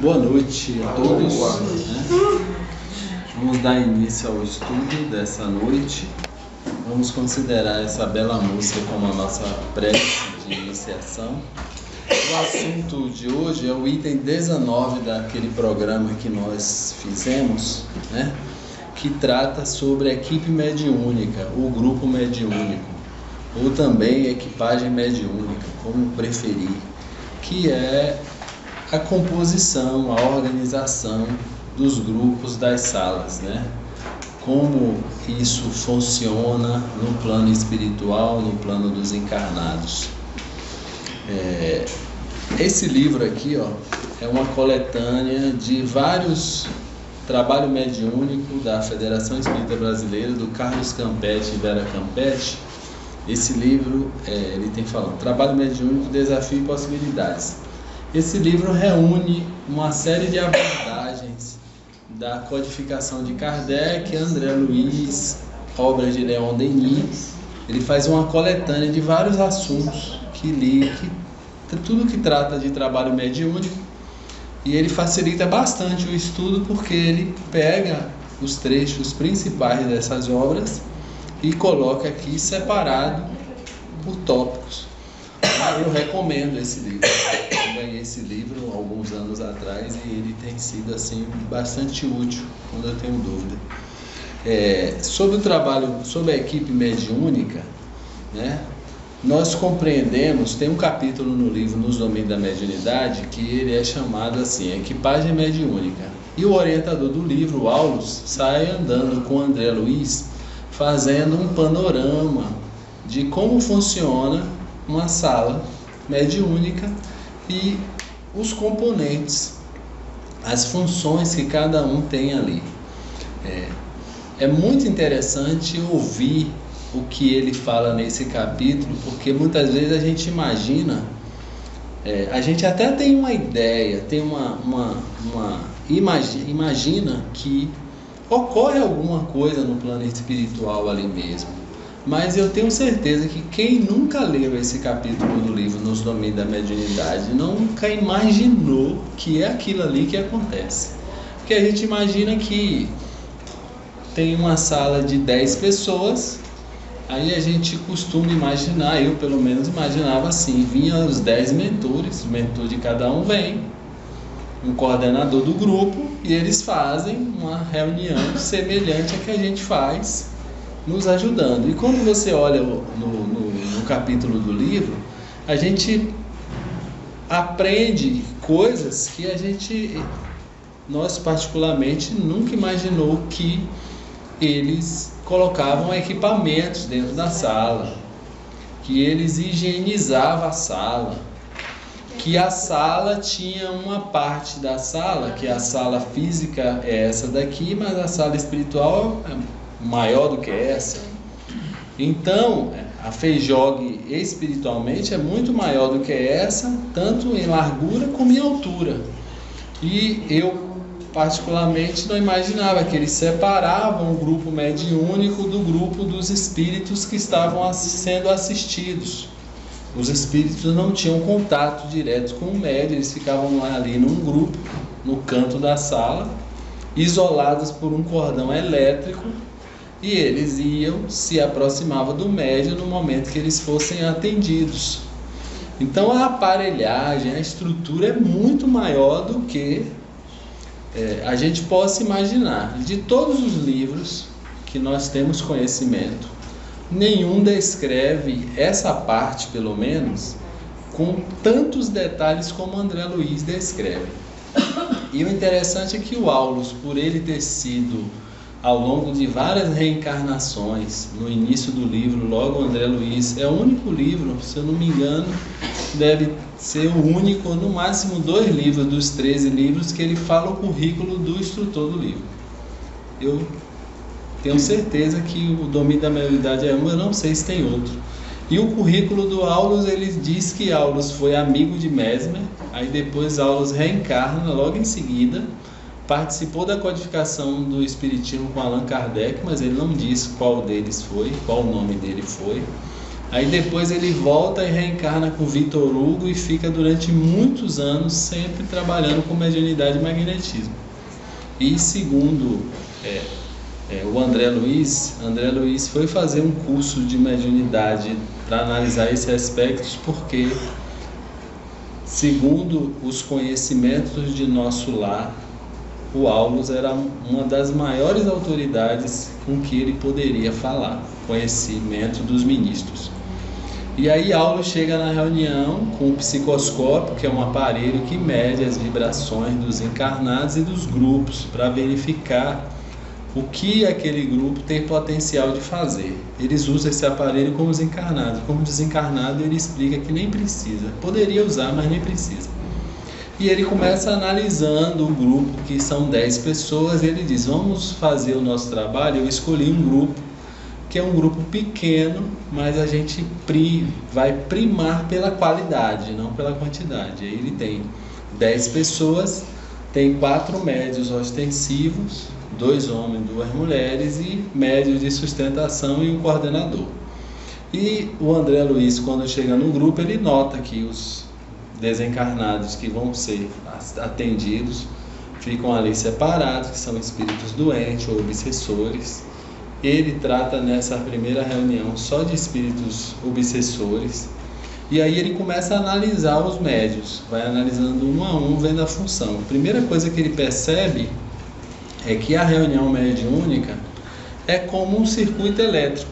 Boa noite a todos. Vamos dar início ao estudo dessa noite. Vamos considerar essa bela música como a nossa prece de iniciação. O assunto de hoje é o item 19 daquele programa que nós fizemos, que trata sobre a equipe mediúnica, o grupo mediúnico, ou também equipagem mediúnica, como preferir, que é a composição, a organização dos grupos das salas, Como isso funciona no plano espiritual, no plano dos encarnados. Esse livro aqui, é uma coletânea de vários trabalhos mediúnicos da Federação Espírita Brasileira, do Carlos Campetti e Vera Campetti. Esse livro, ele tem falando, Trabalho Mediúnico, Desafio e Possibilidades. Esse livro reúne uma série de abordagens da codificação de Kardec, André Luiz, obra de Leon Denis. Ele faz uma coletânea de vários assuntos tudo que trata de trabalho mediúnico, e ele facilita bastante o estudo porque ele pega os trechos principais dessas obras e coloca aqui separado por tópicos. Eu recomendo esse livro. Eu ganhei esse livro alguns anos atrás e ele tem sido assim bastante útil quando eu tenho dúvida. Sobre o trabalho, sobre a equipe mediúnica, nós compreendemos, tem um capítulo no livro Nos Domínios da Mediunidade que ele é chamado assim, Equipagem Mediúnica. E o orientador do livro, o Aulus, sai andando com o André Luiz, fazendo um panorama de como funciona uma sala mediúnica e os componentes, as funções que cada um tem ali. É muito interessante ouvir o que ele fala nesse capítulo, porque muitas vezes a gente imagina, a gente até tem uma ideia, tem imagina que ocorre alguma coisa no plano espiritual ali mesmo. Mas eu tenho certeza que quem nunca leu esse capítulo do livro Nos Domínios da Mediunidade nunca imaginou que é aquilo ali que acontece. Porque a gente imagina que tem uma sala de 10 pessoas, aí a gente costuma imaginar, eu pelo menos imaginava assim, vinha os 10 mentores, o mentor de cada um vem, um coordenador do grupo, e eles fazem uma reunião semelhante à que a gente faz, nos ajudando. E quando você olha no capítulo do livro, a gente aprende coisas que nós particularmente nunca imaginou, que eles colocavam equipamentos dentro da sala, que eles higienizavam a sala, que a sala tinha uma parte da sala, que a sala física é essa daqui, mas a sala espiritual é maior do que essa. Então, a FEJOG espiritualmente é muito maior do que essa, tanto em largura como em altura. E eu, particularmente, não imaginava que eles separavam o grupo mediúnico do grupo dos espíritos que estavam sendo assistidos. Os espíritos não tinham contato direto com o médium, eles ficavam ali num grupo, no canto da sala, isolados por um cordão elétrico, e eles se aproximavam do médium no momento que eles fossem atendidos. Então a aparelhagem, a estrutura é muito maior do que a gente possa imaginar. De todos os livros que nós temos conhecimento, nenhum descreve essa parte, pelo menos, com tantos detalhes como André Luiz descreve. E o interessante é que o Aulus, por ele ter sido ao longo de várias reencarnações, no início do livro, logo André Luiz, é o único livro, se eu não me engano, deve ser o único, ou no máximo 2 livros dos 13 livros que ele fala o currículo do instrutor do livro. Eu tenho certeza que o Domínio da Mediunidade é um, eu não sei se tem outro. E o currículo do Aulus, ele diz que Aulus foi amigo de Mesmer, aí depois Aulus reencarna logo em seguida, participou da codificação do Espiritismo com Allan Kardec, mas ele não diz qual deles foi, qual o nome dele foi. Aí depois ele volta e reencarna com Victor Hugo e fica durante muitos anos sempre trabalhando com mediunidade e magnetismo. E segundo o André Luiz foi fazer um curso de mediunidade para analisar esses aspectos, porque, segundo os conhecimentos de nosso lar, o Aulus era uma das maiores autoridades com que ele poderia falar, conhecimento dos ministros. E aí Aulus chega na reunião com o psicoscópio, que é um aparelho que mede as vibrações dos encarnados e dos grupos, para verificar o que aquele grupo tem potencial de fazer. Eles usam esse aparelho com os encarnados. Como desencarnado, ele explica que nem precisa. Poderia usar, mas nem precisa. E ele começa analisando o grupo, que são 10 pessoas, e ele diz, vamos fazer o nosso trabalho. Eu escolhi um grupo, que é um grupo pequeno, mas a gente vai primar pela qualidade, não pela quantidade. Aí ele tem 10 pessoas, tem 4 médios ostensivos, 2 homens, 2 mulheres, e médios de sustentação e um coordenador. E o André Luiz, quando chega no grupo, ele nota que os desencarnados que vão ser atendidos ficam ali separados, que são espíritos doentes ou obsessores. Ele trata nessa primeira reunião só de espíritos obsessores. E aí ele começa a analisar os médios, vai analisando um a um, vendo a função. A primeira coisa que ele percebe é que a reunião mediúnica é como um circuito elétrico.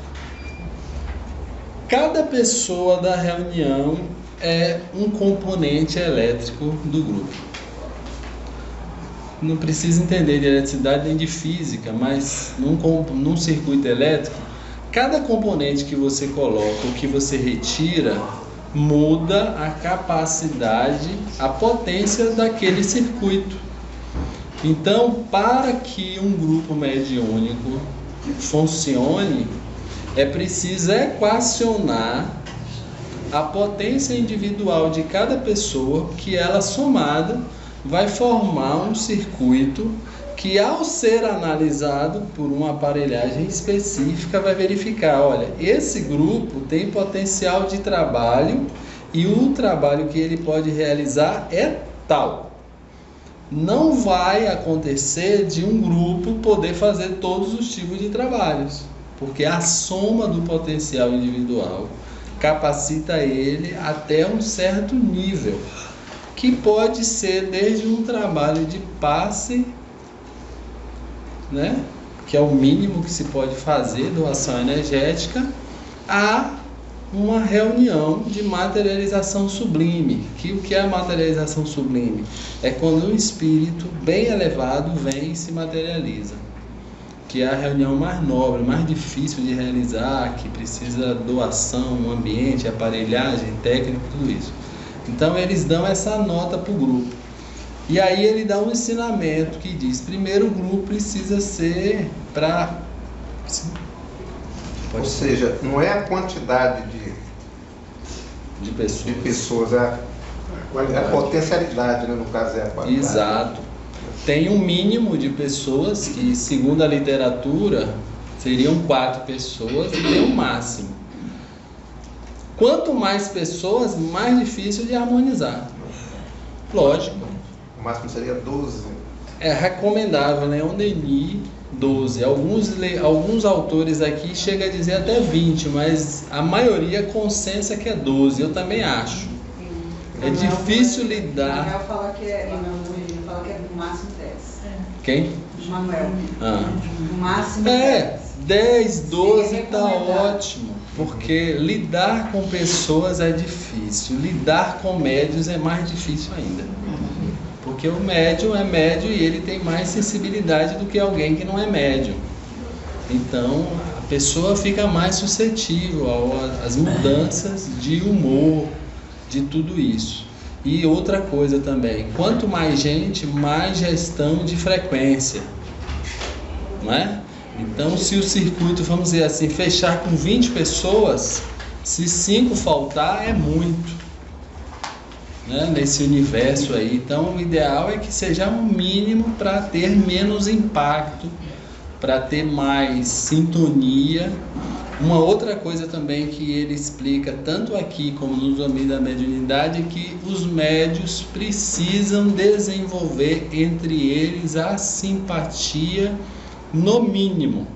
Cada pessoa da reunião é um componente elétrico do grupo. Não precisa entender de eletricidade nem de física, mas num circuito elétrico, cada componente que você coloca ou que você retira muda a capacidade, a potência daquele circuito. Então, para que um grupo mediúnico funcione, é preciso equacionar a potência individual de cada pessoa, que ela somada vai formar um circuito que, ao ser analisado por uma aparelhagem específica, vai verificar, olha, esse grupo tem potencial de trabalho e o trabalho que ele pode realizar é tal. Não vai acontecer de um grupo poder fazer todos os tipos de trabalhos, porque a soma do potencial individual capacita ele até um certo nível, que pode ser desde um trabalho de passe, né, que é o mínimo que se pode fazer, doação energética, a uma reunião de materialização sublime. O que é a materialização sublime? É quando um espírito bem elevado vem e se materializa, que é a reunião mais nobre, mais difícil de realizar, que precisa doação, um ambiente, aparelhagem, técnica, tudo isso. Então eles dão essa nota para o grupo. E aí ele dá um ensinamento que diz, primeiro o grupo precisa ser para... Ou seja, não é a quantidade de pessoas, é a potencialidade, né? No caso é a qualidade. Exato. Tem um mínimo de pessoas, que segundo a literatura seriam 4 pessoas, e tem um máximo. Quanto mais pessoas, mais difícil de harmonizar. Lógico. O máximo seria 12. É recomendável, Leon Denis, 12. Alguns autores aqui chegam a dizer até 20, mas a maioria consensa que é 12. Eu também acho. É difícil lidar. Manuel fala que é no máximo 10. Quem? Manuel. No máximo 10, 12 está ótimo. Porque lidar com pessoas é difícil. Lidar com médios é mais difícil ainda. Porque o médium é médio e ele tem mais sensibilidade do que alguém que não é médium. Então a pessoa fica mais suscetível às mudanças de humor, de tudo isso. E outra coisa também, quanto mais gente, mais gestão de frequência, não é? Então, se o circuito, vamos dizer assim, fechar com 20 pessoas, se 5 faltar, é muito, né? Nesse universo aí. Então, o ideal é que seja um mínimo para ter menos impacto para ter mais sintonia. Uma outra coisa também que ele explica, tanto aqui como no domínio da mediunidade, é que os médios precisam desenvolver entre eles a simpatia, no mínimo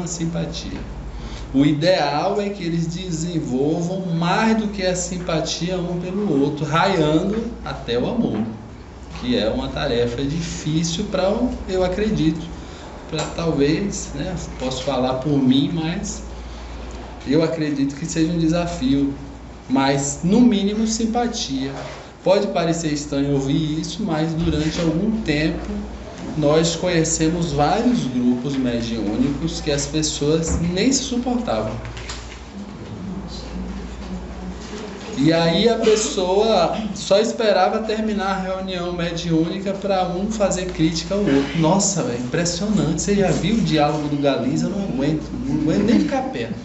a simpatia. O ideal é que eles desenvolvam mais do que a simpatia um pelo outro, raiando até o amor, que é uma tarefa difícil para, eu acredito, para talvez, né, posso falar por mim, mas eu acredito que seja um desafio, mas no mínimo simpatia. Pode parecer estranho ouvir isso, mas durante algum tempo nós conhecemos vários grupos mediúnicos que as pessoas nem se suportavam. E aí a pessoa só esperava terminar a reunião mediúnica para um fazer crítica ao outro. Nossa, velho, impressionante. Você já viu o diálogo do Galiza? Eu não aguento nem ficar perto.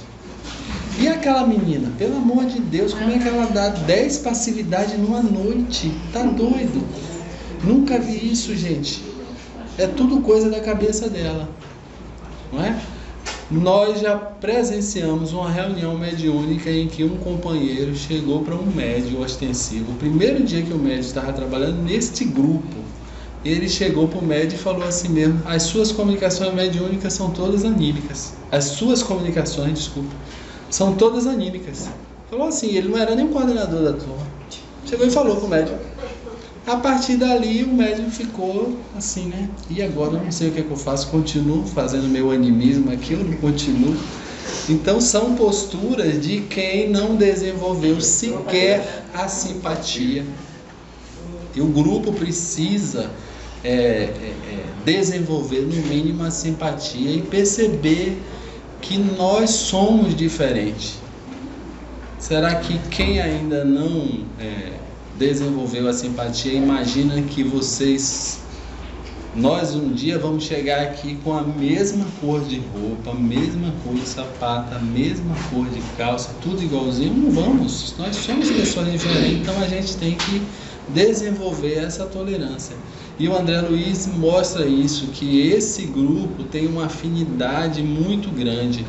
E aquela menina? Pelo amor de Deus, como é que ela dá 10 passividades numa noite? Tá doido? Nunca vi isso, gente. É tudo coisa da cabeça dela, não é? Nós já presenciamos uma reunião mediúnica em que um companheiro chegou para um médium ostensivo. O primeiro dia que o médium estava trabalhando neste grupo, ele chegou para o médium e falou assim mesmo: as suas comunicações mediúnicas são todas anímicas. As suas comunicações, desculpa, são todas anímicas. Falou assim, ele não era nem o coordenador da turma. Chegou e falou para o médium. A partir dali o médium ficou assim, né? E agora eu não sei o que é que eu faço, continuo fazendo meu animismo aqui, eu não continuo. Então são posturas de quem não desenvolveu sequer a simpatia. E o grupo precisa desenvolver no mínimo a simpatia e perceber que nós somos diferentes. Será que quem ainda não desenvolveu a simpatia, imagina que nós um dia vamos chegar aqui com a mesma cor de roupa, a mesma cor de sapato, a mesma cor de calça, tudo igualzinho? Não vamos, nós somos pessoas diferentes, então a gente tem que desenvolver essa tolerância. E o André Luiz mostra isso, que esse grupo tem uma afinidade muito grande.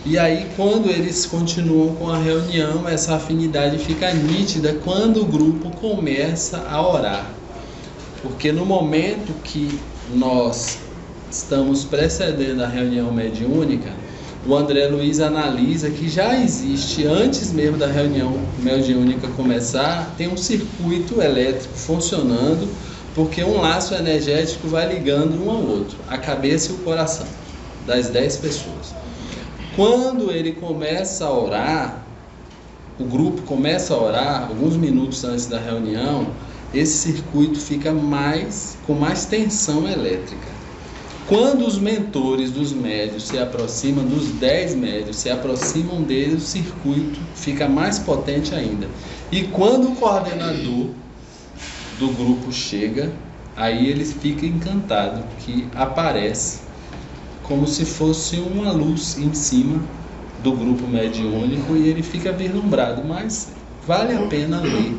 E aí, quando eles continuam com a reunião, essa afinidade fica nítida quando o grupo começa a orar. Porque no momento que nós estamos precedendo a reunião mediúnica, o André Luiz analisa que já existe, antes mesmo da reunião mediúnica começar, tem um circuito elétrico funcionando, porque um laço energético vai ligando um ao outro, a cabeça e o coração das 10 pessoas. Quando ele começa a orar, o grupo começa a orar, alguns minutos antes da reunião, esse circuito fica com mais tensão elétrica. Quando os mentores dos médios se aproximam, dos 10 médios se aproximam deles, o circuito fica mais potente ainda. E quando o coordenador do grupo chega, aí ele fica encantado, que aparece como se fosse uma luz em cima do grupo mediúnico e ele fica vislumbrado, mas vale a pena ler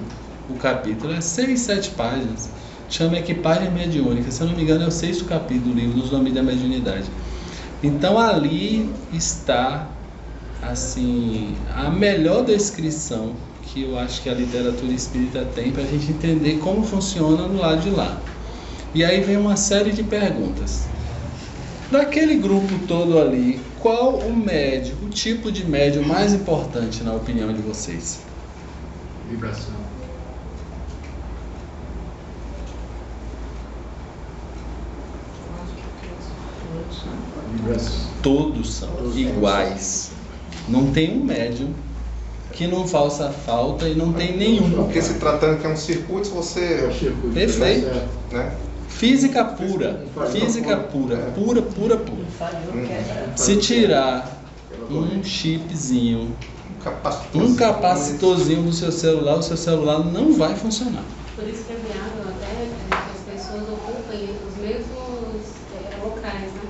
o capítulo, é 6, 7 páginas, chama Equipagem Mediúnica, se eu não me engano é o 6º capítulo do livro, Nos Domínios da Mediunidade. Então ali está assim, a melhor descrição que eu acho que a literatura espírita tem para a gente entender como funciona no lado de lá. E aí vem uma série de perguntas. Daquele grupo todo ali, qual o tipo de médium mais importante na opinião de vocês? Vibração. Todos são iguais. Não tem um médium que não faça falta e não tem nenhum. Porque se tratando que é um circuito, você... Perfeito. Né? Física pura, pura. Se tirar um chipzinho, um capacitorzinho do seu celular, o seu celular não vai funcionar. Por isso que é viável até que as pessoas ocupem os mesmos locais, né?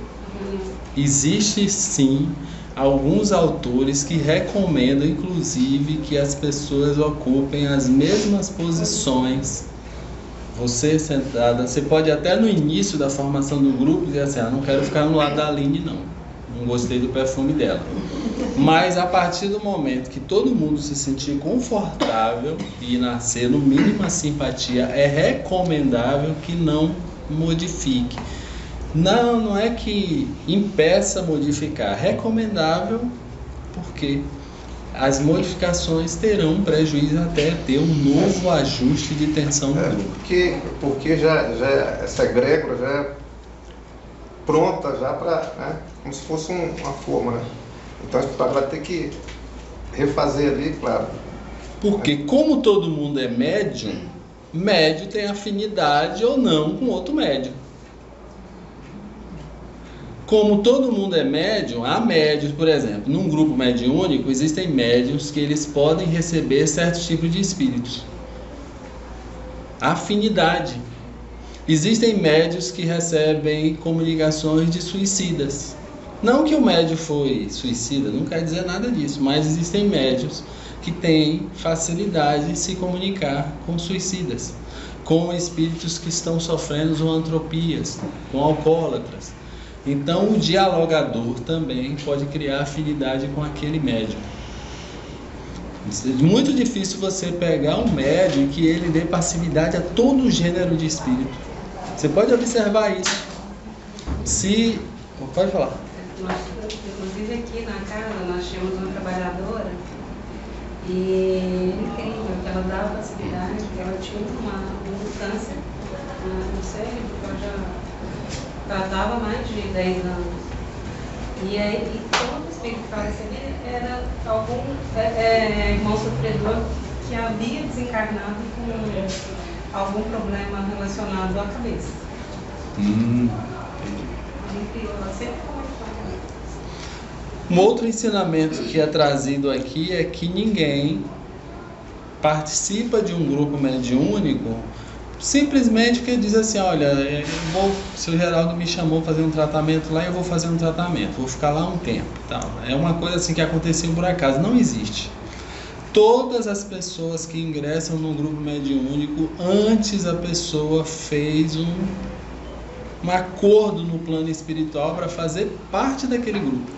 Existe sim alguns autores que recomendam, inclusive, que as pessoas ocupem as mesmas posições você sentada, você pode até no início da formação do grupo dizer assim, não quero ficar no lado da Aline não gostei do perfume dela. Mas a partir do momento que todo mundo se sentir confortável e nascer no mínimo a simpatia, é recomendável que não modifique. Não é que impeça modificar, é recomendável porque as modificações terão um prejuízo até ter um novo ajuste de tensão no grupo. Porque já essa egrégora já é pronta já para, né, como se fosse uma forma, né? Então a gente vai ter que refazer ali, claro. Porque como todo mundo é médium tem afinidade ou não com outro médium. Como todo mundo é médium, há médios, por exemplo, num grupo mediúnico existem médiums que eles podem receber certos tipos de espíritos. Afinidade. Existem médios que recebem comunicações de suicidas. Não que o médium foi suicida, não quer dizer nada disso, mas existem médios que têm facilidade em se comunicar com suicidas, com espíritos que estão sofrendo zoantropias, com alcoólatras. Então o dialogador também pode criar afinidade com aquele médium. É muito difícil você pegar um médium que ele dê passividade a todo gênero de espírito. Você pode observar isso. Pode falar. Inclusive aqui na casa nós tínhamos uma trabalhadora e incrível que ela dava passividade, que ela tinha uma câncer no cérebro, que ela já tratava mais de 10 anos. E aí, todo espírito que ela recebia era algum irmão sofredor que havia desencarnado com algum problema relacionado à cabeça. Ela sempre foi muito bacana. Um outro ensinamento que é trazido aqui é que ninguém participa de um grupo mediúnico simplesmente porque diz assim, olha, o seu Geraldo me chamou para fazer um tratamento lá e eu vou fazer um tratamento, vou ficar lá um tempo, tal. É uma coisa assim que aconteceu por acaso, não existe. Todas as pessoas que ingressam no grupo mediúnico, antes a pessoa fez um acordo no plano espiritual para fazer parte daquele grupo.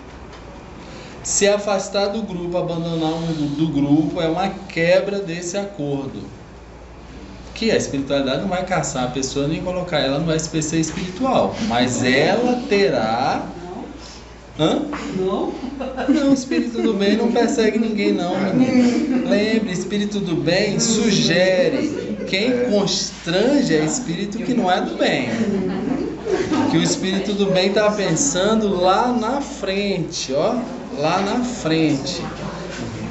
Se afastar do grupo, abandonar do grupo, é uma quebra desse acordo. Que a espiritualidade não vai caçar a pessoa nem colocar ela no SPC espiritual, mas ela terá... Não, o espírito do bem não persegue ninguém não, menino. Lembre, espírito do bem sugere. Quem constrange é espírito que não é do bem. Que o espírito do bem está pensando lá na frente, lá na frente,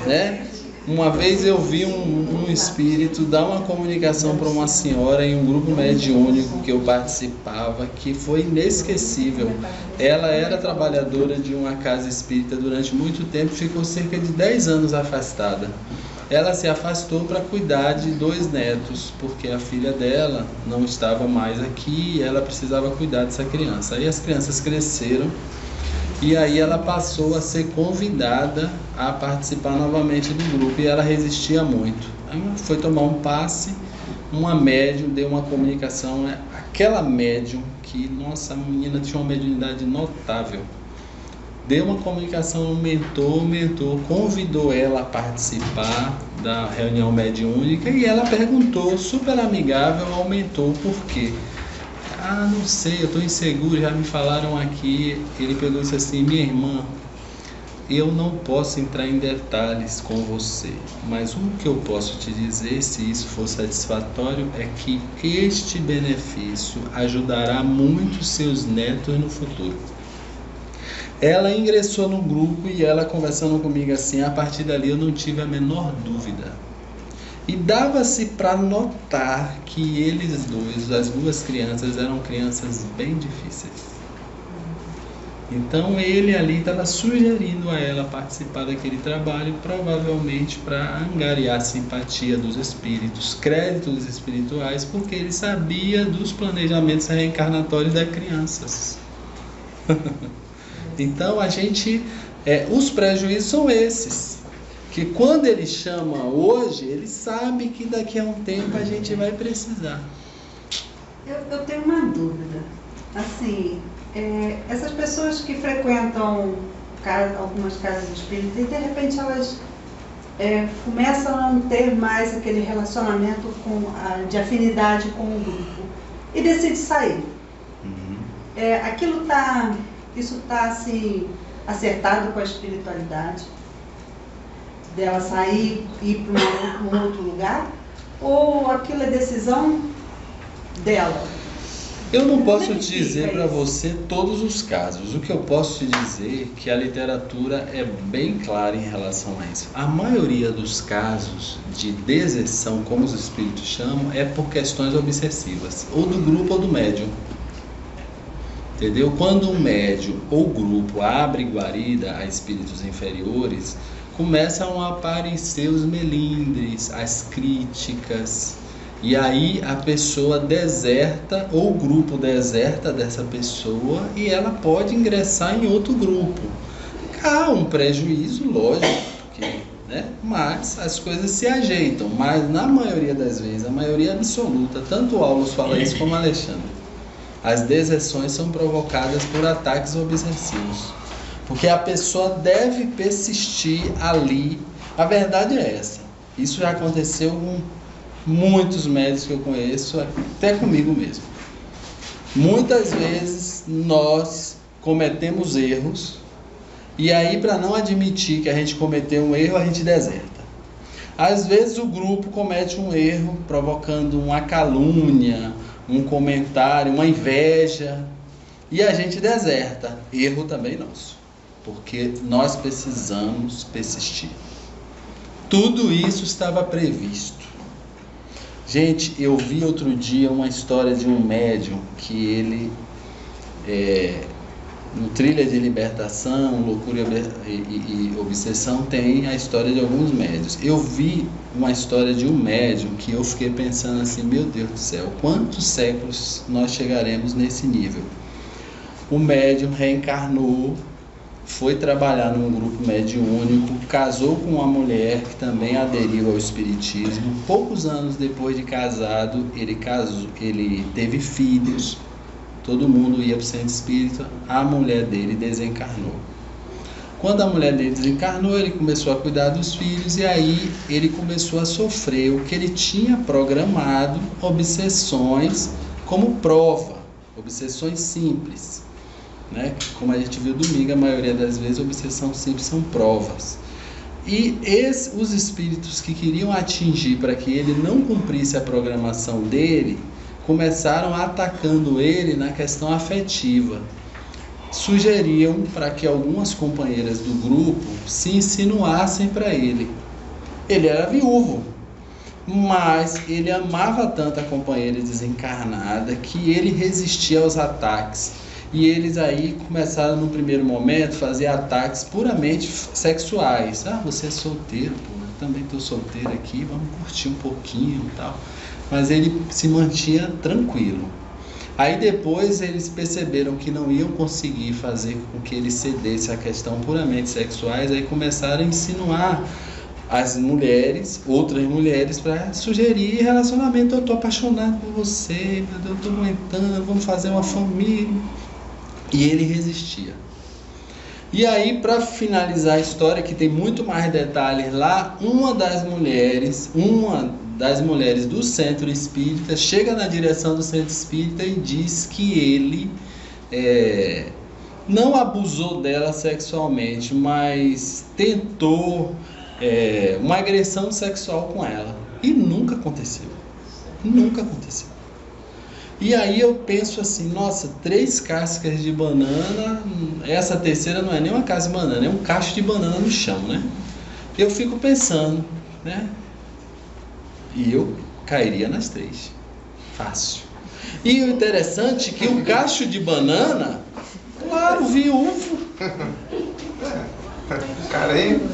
né? Uma vez eu vi um espírito dar uma comunicação para uma senhora em um grupo mediúnico que eu participava, que foi inesquecível. Ela era trabalhadora de uma casa espírita durante muito tempo, ficou cerca de 10 anos afastada. Ela se afastou para cuidar de 2 netos, porque a filha dela não estava mais aqui e ela precisava cuidar dessa criança. Aí as crianças cresceram. E aí ela passou a ser convidada a participar novamente do grupo e ela resistia muito. Aí foi tomar um passe, uma médium deu uma comunicação, aquela médium que, nossa, a menina tinha uma mediunidade notável, deu uma comunicação, aumentou, convidou ela a participar da reunião mediúnica e ela perguntou, super amigável, aumentou, por quê? Não sei, eu estou inseguro, já me falaram aqui. Ele pegou e disse assim, minha irmã, eu não posso entrar em detalhes com você, mas o que eu posso te dizer, se isso for satisfatório, é que este benefício ajudará muito seus netos no futuro. Ela ingressou no grupo e ela conversando comigo assim, a partir dali eu não tive a menor dúvida. E dava-se para notar que eles dois, as 2 crianças, eram crianças bem difíceis. Então ele ali estava sugerindo a ela participar daquele trabalho, provavelmente para angariar a simpatia dos espíritos, créditos espirituais, porque ele sabia dos planejamentos reencarnatórios das crianças. Então os prejuízos são esses. Que quando ele chama hoje, ele sabe que daqui a um tempo a gente vai precisar. Eu tenho uma dúvida. Assim, essas pessoas que frequentam algumas casas espíritas e de repente elas começam a não ter mais aquele relacionamento de afinidade com o grupo e decidem sair. Isso está assim, acertado com a espiritualidade? Dela sair e ir para um outro lugar? Ou aquilo é decisão dela? Eu não posso te dizer para você todos os casos. O que eu posso te dizer é que a literatura é bem clara em relação a isso. A maioria dos casos de deserção, como os espíritos chamam, é por questões obsessivas, ou do grupo ou do médium. Entendeu? Quando um médium ou grupo abre guarida a espíritos inferiores, começam a aparecer os melindres, as críticas. E aí a pessoa deserta, ou o grupo deserta dessa pessoa, e ela pode ingressar em outro grupo. Há um prejuízo, lógico, né? Mas as coisas se ajeitam. Mas na maioria das vezes, a maioria absoluta, tanto o Aulus fala isso como o Alexandre, as deserções são provocadas por ataques obsessivos. Porque a pessoa deve persistir ali. A verdade é essa. Isso já aconteceu com muitos médicos que eu conheço, até comigo mesmo. Muitas vezes nós cometemos erros e aí, para não admitir que a gente cometeu um erro, a gente deserta. Às vezes o grupo comete um erro provocando uma calúnia, um comentário, uma inveja, e a gente deserta. Erro também nosso, porque nós precisamos persistir. Tudo isso estava previsto. Gente, eu vi outro dia uma história de um médium que ele, no Trilha de Libertação, Loucura e Obsessão, tem a história de alguns médiuns. Eu vi uma história de um médium que eu fiquei pensando assim, meu Deus do céu, quantos séculos nós chegaremos nesse nível? O médium reencarnou, foi trabalhar num grupo mediúnico, casou com uma mulher que também aderiu ao espiritismo. Poucos anos depois de casado, ele teve filhos, todo mundo ia para o centro espírita, a mulher dele desencarnou. Quando a mulher dele desencarnou, ele começou a cuidar dos filhos e aí ele começou a sofrer o que ele tinha programado, obsessões como prova, obsessões simples. Né? Como a gente viu domingo, a maioria das vezes obsessão simples são provas. E os espíritos que queriam atingir para que ele não cumprisse a programação dele, começaram atacando ele na questão afetiva. Sugeriam para que algumas companheiras do grupo se insinuassem para ele. Ele era viúvo, mas ele amava tanto a companheira desencarnada que ele resistia aos ataques. E eles aí começaram no primeiro momento a fazer ataques puramente sexuais. Ah, você é solteiro, pô, eu também estou solteiro aqui, vamos curtir um pouquinho e tal. Mas ele se mantinha tranquilo. Aí depois eles perceberam que não iam conseguir fazer com que ele cedesse a questão puramente sexuais, aí começaram a insinuar as mulheres, outras mulheres, para sugerir relacionamento. Eu estou apaixonado por você, meu Deus, eu estou aguentando, vamos fazer uma família. E ele resistia. E aí, para finalizar a história, que tem muito mais detalhes lá, uma das mulheres do centro espírita chega na direção do centro espírita e diz que ele não abusou dela sexualmente, mas tentou uma agressão sexual com ela. E nunca aconteceu. Nunca aconteceu. E aí eu penso assim, nossa, 3 cascas de banana, essa terceira não é nem uma casca de banana, é um cacho de banana no chão, né? Eu fico pensando, né? E eu cairia nas 3. Fácil. E o interessante é que o cacho de banana, claro, viúvo. Caramba.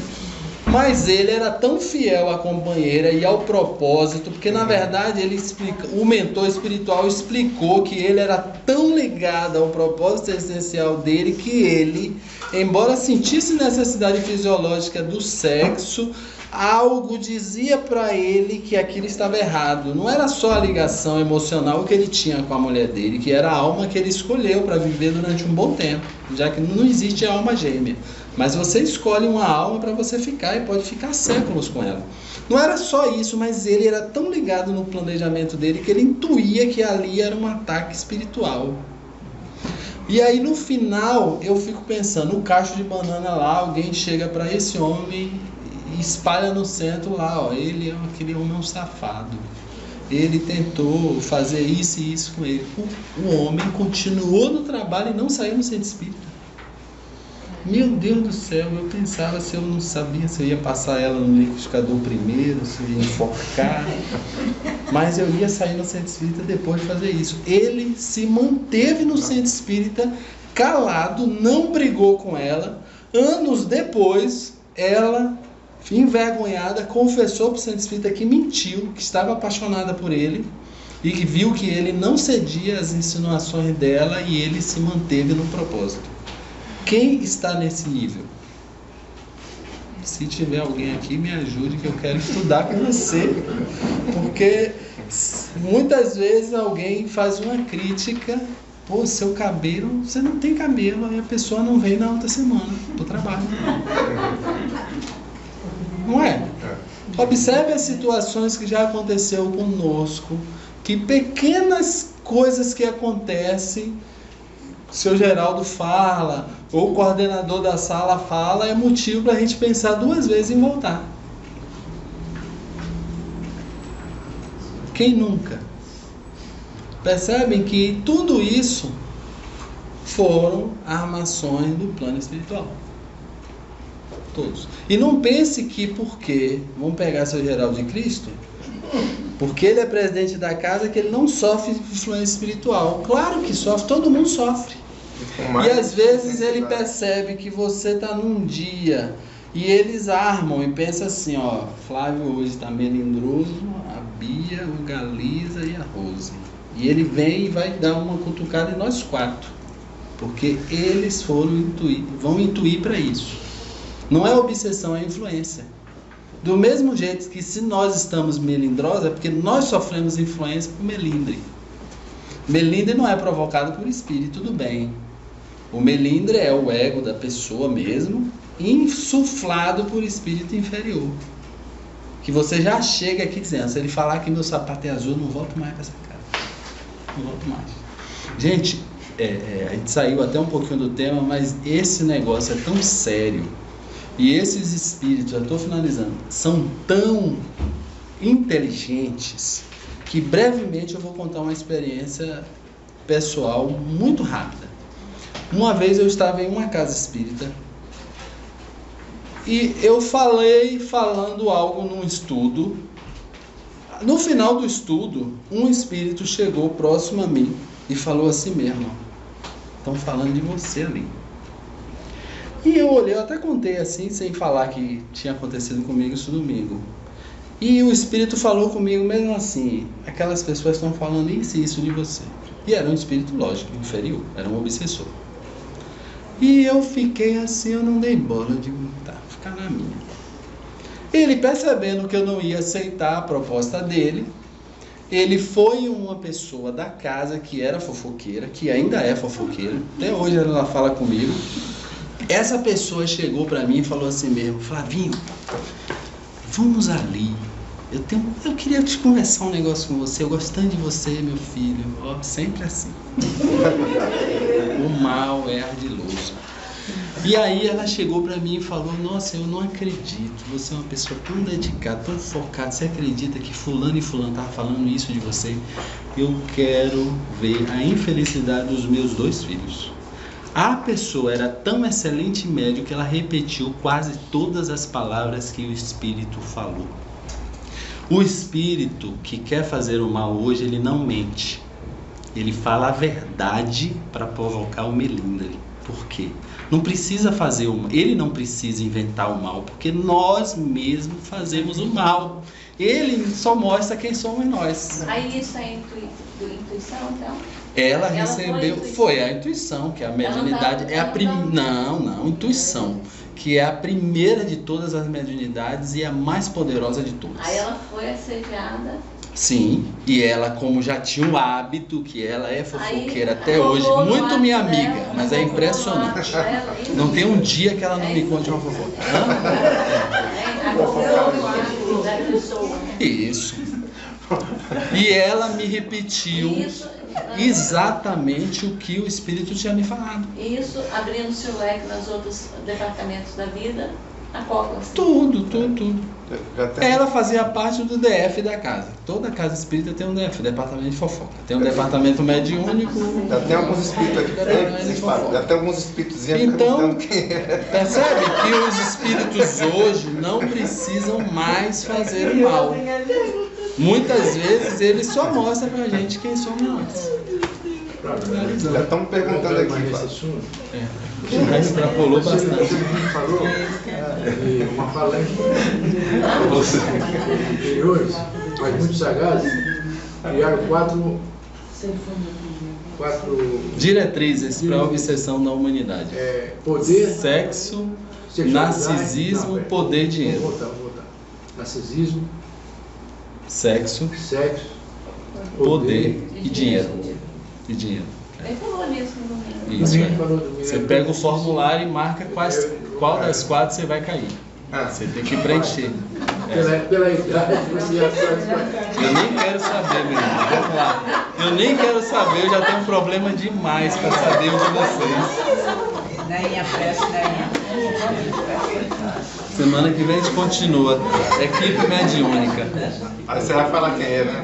Mas ele era tão fiel à companheira e ao propósito, porque na verdade o mentor espiritual explicou que ele era tão ligado ao propósito essencial dele que ele, embora sentisse necessidade fisiológica do sexo, algo dizia para ele que aquilo estava errado. Não era só a ligação emocional que ele tinha com a mulher dele, que era a alma que ele escolheu para viver durante um bom tempo, já que não existe alma gêmea. Mas você escolhe uma alma para você ficar e pode ficar séculos com ela. Não era só isso, mas ele era tão ligado no planejamento dele que ele intuía que ali era um ataque espiritual. E aí no final eu fico pensando, no cacho de banana lá, alguém chega para esse homem e espalha no centro lá, ó, aquele homem é um safado. Ele tentou fazer isso e isso com ele. O homem continuou no trabalho e não saiu no centro espírita. Meu Deus do céu, eu pensava, se eu não sabia se eu ia passar ela no liquidificador primeiro, se eu ia enforcar, mas eu ia sair no centro espírita depois de fazer isso. Ele se manteve no centro espírita calado, não brigou com ela. Anos depois, ela, envergonhada, confessou para o centro espírita que mentiu, que estava apaixonada por ele e que viu que ele não cedia às insinuações dela e ele se manteve no propósito. Quem está nesse nível? Se tiver alguém aqui, me ajude, que eu quero estudar com você. Porque muitas vezes alguém faz uma crítica: pô, seu cabelo, você não tem cabelo, aí a pessoa não vem na outra semana pro trabalho. Não é? Observe as situações que já aconteceu conosco, que pequenas coisas que acontecem, seu Geraldo fala, ou o coordenador da sala fala, é motivo para a gente pensar duas vezes em voltar. Quem nunca? Percebem que tudo isso foram armações do plano espiritual. Todos. E não pense que porque, vamos pegar seu Geraldo de Cristo, porque ele é presidente da casa, que ele não sofre influência espiritual. Claro que sofre, todo mundo sofre. E às vezes ele percebe que você está num dia e eles armam e pensam assim, ó, Flávio hoje está melindroso, a Bia, o Galiza e a Rose. E ele vem e vai dar uma cutucada em nós quatro, porque eles vão intuir para isso. Não é obsessão, é influência. Do mesmo jeito que se nós estamos melindrosos, é porque nós sofremos influência por melindre. Melindre não é provocado por espírito, tudo bem. O melindre é o ego da pessoa mesmo, insuflado por espírito inferior. Que você já chega aqui dizendo, se ele falar que meu sapato é azul, eu não volto mais para essa casa. Não volto mais. Gente, a gente saiu até um pouquinho do tema, mas esse negócio é tão sério. E esses espíritos, já estou finalizando, são tão inteligentes que brevemente eu vou contar uma experiência pessoal muito rápida. Uma vez eu estava em uma casa espírita e eu falando algo num estudo. No final do estudo, um espírito chegou próximo a mim e falou assim mesmo: estão falando de você ali. E eu olhei, eu até contei assim, sem falar que tinha acontecido comigo isso domingo. E o espírito falou comigo mesmo assim: aquelas pessoas estão falando isso de você. E era um espírito, lógico, inferior, era um obsessor. E eu fiquei assim, eu não dei bola, eu digo, tá, ficar na minha. Ele, percebendo que eu não ia aceitar a proposta dele, ele foi uma pessoa da casa que era fofoqueira, que ainda é fofoqueira, até hoje ela fala comigo. Essa pessoa chegou para mim e falou assim mesmo: Flavinho, vamos ali. Eu queria te conversar um negócio com você. Eu gosto tanto de você, meu filho. Ó, sempre assim. O mal é ardiloso. E aí ela chegou para mim e falou: nossa, eu não acredito. Você é uma pessoa tão dedicada, tão focada. Você acredita que fulano e fulano estavam falando isso de você? Eu quero ver a infelicidade dos meus 2 filhos. A pessoa era tão excelente médium que ela repetiu quase todas as palavras que o espírito falou. O espírito que quer fazer o mal hoje, ele não mente. Ele fala a verdade para provocar o melindre. Por quê? Não precisa fazer o mal. Ele não precisa inventar o mal, porque nós mesmos fazemos o mal. Ele só mostra quem somos nós. Aí isso é intuição, então? Ela recebeu, foi a intuição, que é a mediunidade, é a não, intuição, que é a primeira de todas as mediunidades e a mais poderosa de todas. Aí ela foi assediada. Sim, e ela, como já tinha um hábito, que ela é fofoqueira até rolou hoje, no muito ato minha dela, amiga, mas é rolou no impressionante. ato dela, isso. Não tem um dia que ela não me conte uma fofoca. Da pessoa. Isso. E ela me repetiu Isso, exatamente o que o Espírito tinha me falado. isso abrindo-se o leque nos outros departamentos da vida, acopla-se. Tudo. Já tem- Ela fazia parte do DF da casa. Toda casa espírita tem um DF, departamento de fofoca. Tem um departamento mediúnico. Já tem alguns espíritos aqui, já tem alguns espíritos Então, perguntando quem é. percebe que os espíritos hoje não precisam mais fazer o mal. Muitas vezes eles só mostram pra gente quem somos nós. Já estamos perguntando aqui. Esse Fábio. assunto, Já extrapolou bastante. você falou de uma falange anteriores, mas muito sagazes, criaram quatro Diretrizes para a obsessão da humanidade: poder, sexo, sexualidade, narcisismo, poder e dinheiro. Vamos voltar. Narcisismo, Sexo, sexo, poder e dinheiro. E dinheiro. Ele falou nisso no domingo. Isso, Ninguém falou do Você milagre. pega o formulário e marca qual das quatro você vai cair. Você tem que preencher. Pela idade, você já sabe. Eu nem quero saber, meu irmão. Vamos lá. Eu nem quero saber, eu já tenho problema demais para saber o de vocês. Dainha, presta, dainha. Semana que vem a gente continua. Equipe mediúnica. Aí você vai falar quem é, né?